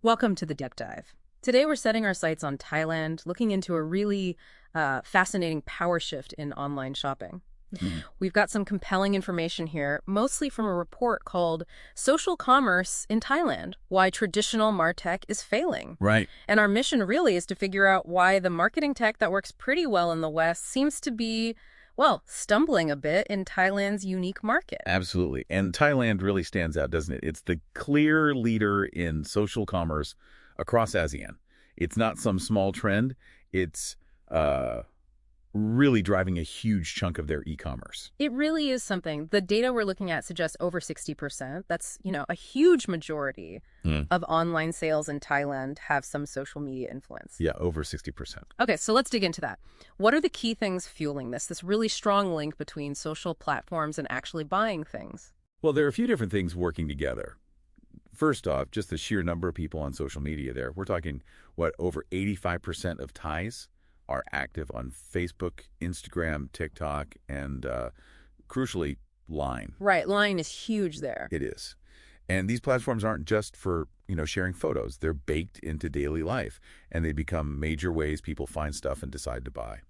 Welcome to the Deep Dive. Today we're setting our sights on Thailand, looking into a really fascinating power shift in online shopping. Mhm. We've got some compelling information here, mostly from a report called Social Commerce in Thailand, Why Traditional MarTech is Failing. Right. And our mission really is to figure out why the marketing tech that works pretty well in the West seems to be, well, stumbling a bit in Thailand's unique market. Absolutely. And Thailand really stands out, doesn't it? It's the clear leader in social commerce across ASEAN. It's not some small trend. It's really driving a huge chunk of their e-commerce. It really is something. The data we're looking at suggests over 60%. That's, a huge majority of online sales in Thailand have some social media influence. Yeah, over 60%. Okay, so let's dig into that. What are the key things fueling this really strong link between social platforms and actually buying things? Well, there are a few different things working together. First off, just the sheer number of people on social media there. We're talking, over 85% of Thais are active on Facebook, Instagram, TikTok, and crucially, Line. Right, Line is huge there. It is. And these platforms aren't just for, sharing photos. They're baked into daily life, and they become major ways people find stuff and decide to buy.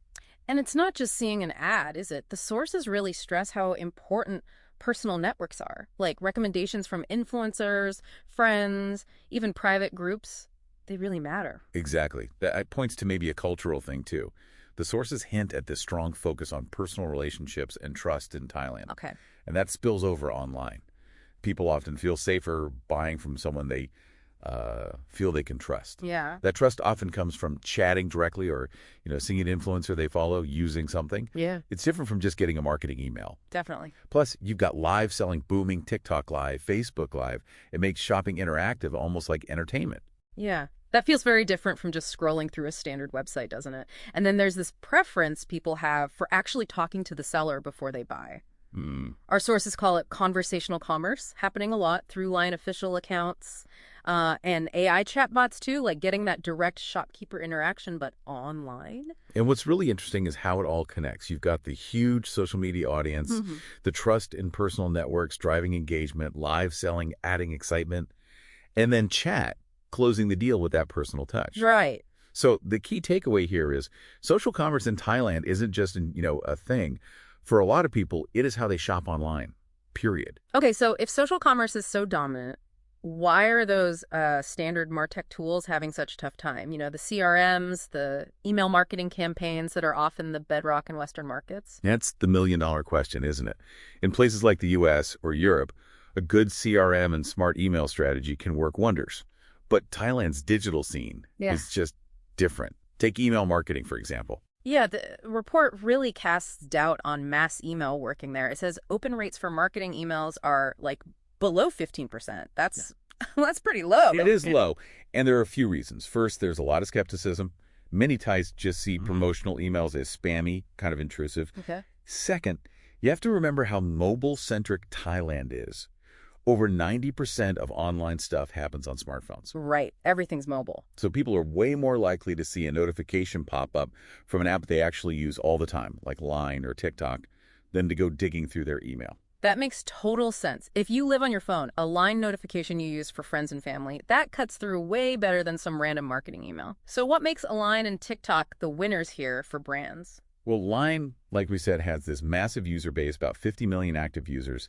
And it's not just seeing an ad, is it? The sources really stress how important personal networks are, like recommendations from influencers, friends, even private groups. They really matter. Exactly. That points to maybe a cultural thing, too. The sources hint at this strong focus on personal relationships and trust in Thailand. Okay. And that spills over online. People often feel safer buying from someone they feel they can trust. Yeah. That trust often comes from chatting directly or, seeing an influencer they follow using something. Yeah. It's different from just getting a marketing email. Definitely. Plus, you've got live selling booming, TikTok Live, Facebook Live. It makes shopping interactive, almost like entertainment. Yeah. That feels very different from just scrolling through a standard website, doesn't it? And then there's this preference people have for actually talking to the seller before they buy. Our sources call it conversational commerce, happening a lot through Line official accounts and AI chatbots too, like getting that direct shopkeeper interaction, but online. And what's really interesting is how it all connects. You've got the huge social media audience, the trust in personal networks, driving engagement, live selling, adding excitement, and then chat, closing the deal with that personal touch. Right. So the key takeaway here is social commerce in Thailand isn't just, a thing. For a lot of people, it is how they shop online, period. Okay, so if social commerce is so dominant, why are those standard MarTech tools having such a tough time? The CRMs, the email marketing campaigns that are often the bedrock in Western markets? That's the million-dollar question, isn't it? In places like the U.S. or Europe, a good CRM and smart email strategy can work wonders. But Thailand's digital scene is just different. Take email marketing, for example. Yeah, the report really casts doubt on mass email working there. It says open rates for marketing emails are like below 15%. That's pretty low. It is low, and there are a few reasons. First, there's a lot of skepticism. Many Thais just see promotional emails as spammy, kind of intrusive. Okay. Second, you have to remember how mobile-centric Thailand is. Over 90% of online stuff happens on smartphones. Right. Everything's mobile. So people are way more likely to see a notification pop up from an app they actually use all the time, like Line or TikTok, than to go digging through their email. That makes total sense. If you live on your phone, a Line notification you use for friends and family, that cuts through way better than some random marketing email. So what makes Line and TikTok the winners here for brands? Well, Line, like we said, has this massive user base, about 50 million active users.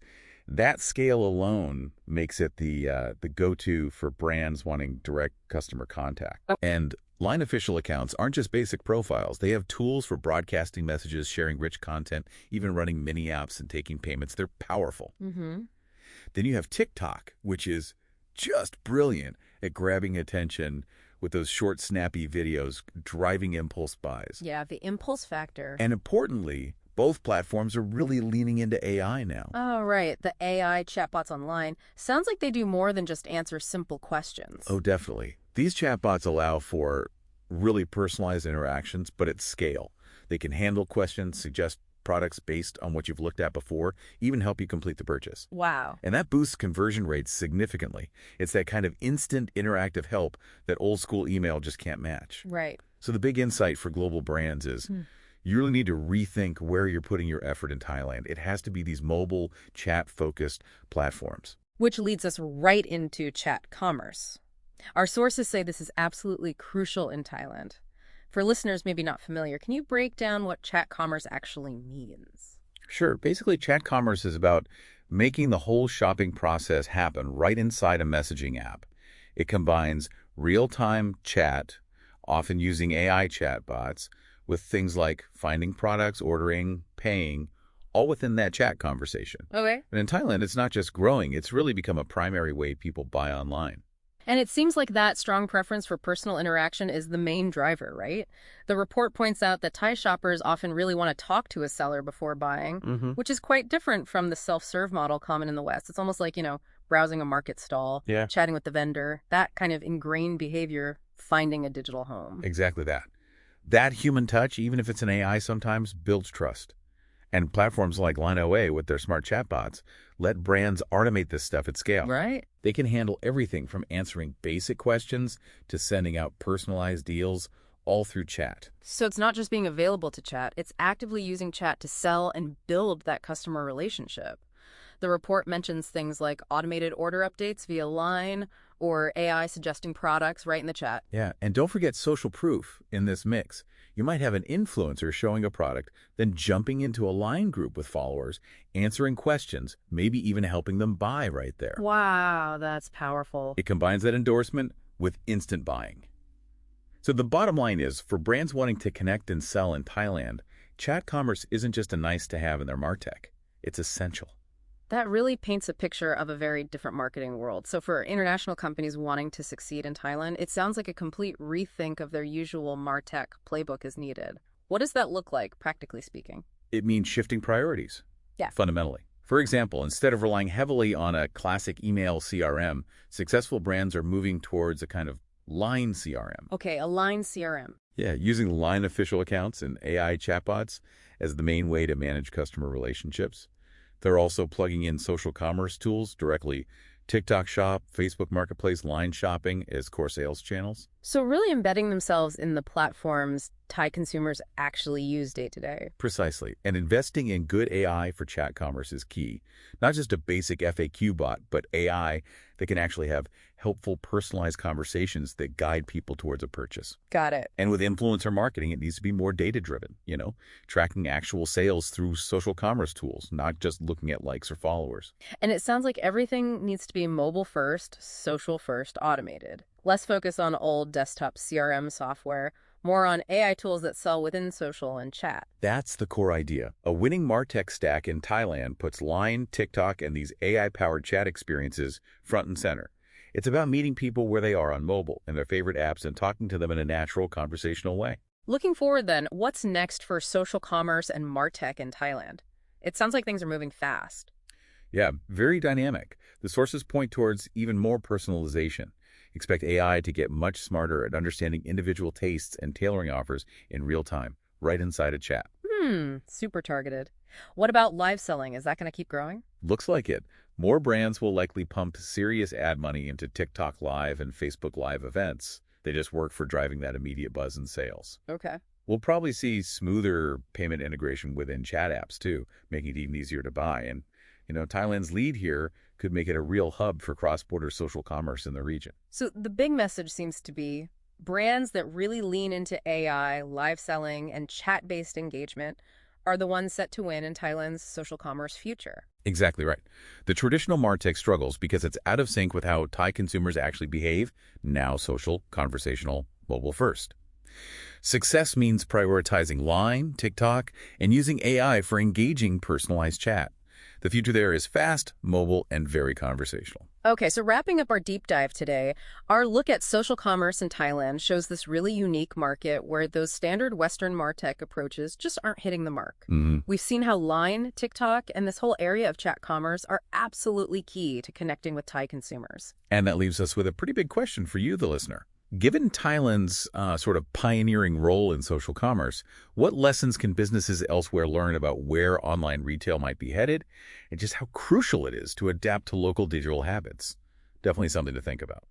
That scale alone makes it the go-to for brands wanting direct customer contact. And Line official accounts aren't just basic profiles. They have tools for broadcasting messages, sharing rich content, even running mini apps and taking payments. They're powerful. Then you have TikTok, which is just brilliant at grabbing attention with those short, snappy videos, driving impulse buys. Yeah, the impulse factor. And importantly, both platforms are really leaning into AI now. Oh, right. The AI chatbots online. Sounds like they do more than just answer simple questions. Oh, definitely. These chatbots allow for really personalized interactions, but at scale. They can handle questions, suggest products based on what you've looked at before, even help you complete the purchase. Wow. And that boosts conversion rates significantly. It's that kind of instant interactive help that old school email just can't match. Right. So the big insight for global brands is you really need to rethink where you're putting your effort in Thailand. It has to be these mobile, chat-focused platforms. Which leads us right into chat commerce. Our sources say this is absolutely crucial in Thailand. For listeners maybe not familiar, can you break down what chat commerce actually means? Sure. Basically, chat commerce is about making the whole shopping process happen right inside a messaging app. It combines real-time chat, often using AI chatbots, with things like finding products, ordering, paying, all within that chat conversation. Okay. And in Thailand, it's not just growing, it's really become a primary way people buy online. And it seems like that strong preference for personal interaction is the main driver, right? The report points out that Thai shoppers often really want to talk to a seller before buying, which is quite different from the self-serve model common in the West. It's almost like, browsing a market stall, Yeah. chatting with the vendor, that kind of ingrained behavior, finding a digital home. Exactly that. That human touch, even if it's an AI sometimes, builds trust. And platforms like Line OA with their smart chatbots let brands automate this stuff at scale. Right. They can handle everything from answering basic questions to sending out personalized deals, all through chat. So it's not just being available to chat, it's actively using chat to sell and build that customer relationship. The report mentions things like automated order updates via Line or AI suggesting products right in the chat. Yeah, and don't forget social proof in this mix. You might have an influencer showing a product, then jumping into a Line group with followers, answering questions, maybe even helping them buy right there. Wow, that's powerful. It combines that endorsement with instant buying. So the bottom line is, for brands wanting to connect and sell in Thailand, chat commerce isn't just a nice to have in their MarTech. It's essential. That really paints a picture of a very different marketing world. So for international companies wanting to succeed in Thailand, it sounds like a complete rethink of their usual MarTech playbook is needed. What does that look like, practically speaking? It means shifting priorities. Yeah. Fundamentally. For example, instead of relying heavily on a classic email CRM, successful brands are moving towards a kind of Line CRM. Okay, a Line CRM. Yeah, using Line official accounts and AI chatbots as the main way to manage customer relationships. They're also plugging in social commerce tools directly, TikTok Shop, Facebook Marketplace, Line Shopping as core sales channels. So really embedding themselves in the platforms Thai consumers actually use day to day. Precisely. And investing in good AI for chat commerce is key. Not just a basic FAQ bot, but AI that can actually have helpful, personalized conversations that guide people towards a purchase. Got it. And with influencer marketing, it needs to be more data-driven, tracking actual sales through social commerce tools, not just looking at likes or followers. And it sounds like everything needs to be mobile first, social first, automated. Less focus on old desktop CRM software, more on AI tools that sell within social and chat. That's the core idea. A winning MarTech stack in Thailand puts Line, TikTok, and these AI-powered chat experiences front and center. It's about meeting people where they are on mobile and their favorite apps and talking to them in a natural, conversational way. Looking forward then, what's next for social commerce and MarTech in Thailand? It sounds like things are moving fast. Yeah, very dynamic. The sources point towards even more personalization. Expect AI to get much smarter at understanding individual tastes and tailoring offers in real time, right inside a chat. Super targeted. What about live selling? Is that going to keep growing? Looks like it. More brands will likely pump serious ad money into TikTok Live and Facebook Live events. They just work for driving that immediate buzz in sales. Okay. We'll probably see smoother payment integration within chat apps, too, making it even easier to buy. And, Thailand's lead here could make it a real hub for cross-border social commerce in the region. So the big message seems to be brands that really lean into AI, live selling, and chat-based engagement are the ones set to win in Thailand's social commerce future. Exactly right. The traditional MarTech struggles because it's out of sync with how Thai consumers actually behave, now social, conversational, mobile first. Success means prioritizing Line, TikTok, and using AI for engaging personalized chat. The future there is fast, mobile, and very conversational. Okay, so wrapping up our deep dive today, our look at social commerce in Thailand shows this really unique market where those standard Western MarTech approaches just aren't hitting the mark. We've seen how Line, TikTok, and this whole area of chat commerce are absolutely key to connecting with Thai consumers. And that leaves us with a pretty big question for you, the listener. Given Thailand's sort of pioneering role in social commerce, what lessons can businesses elsewhere learn about where online retail might be headed and just how crucial it is to adapt to local digital habits? Definitely something to think about.